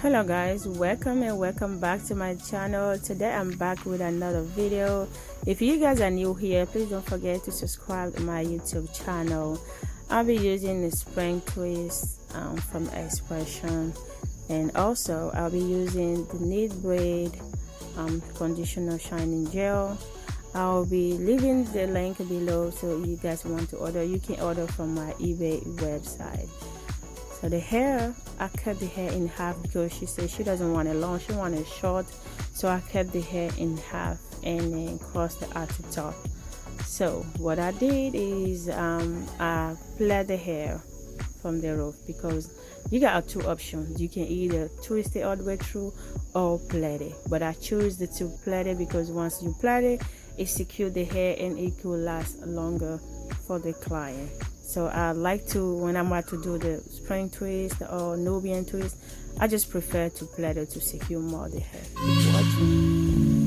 Hello guys, welcome and welcome back to my channel. Today I'm back with another video. If you guys are new here, please don't forget to subscribe to my YouTube channel. I'll be using the spring twist from EX-PRESSION, and also I'll be using the knit braid conditioner shining gel. I'll be leaving the link below, so if you guys want to order, you can order from my eBay website. So the hair, I cut the hair in half because she said she doesn't want it long, she wants it short. So I cut the hair in half and then crossed it at the top. So what I did is I plait the hair from the rope, because you got two options. You can either twist it all the way through or plait it. But I choose the to plait it because once you plait it, it secures the hair and it could last longer for the client. So I like to, when I'm about to do the spring twist or Nubian twist, I just prefer to plait it to secure more the hair. Keep watching.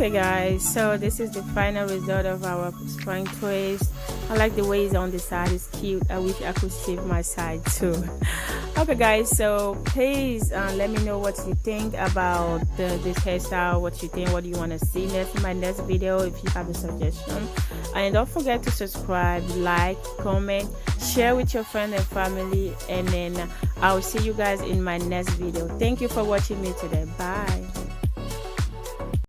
Okay guys, so this is the final result of our spring twist. I like the way it's on the side, it's cute. I wish I could save my side too. Okay guys, so please let me know what you think about this hairstyle, what you think, what do you want to see next in my next video if you have a suggestion. And don't forget to subscribe, like, comment, share with your friends and family, and then I'll see you guys in my next video. Thank you for watching me today. Bye.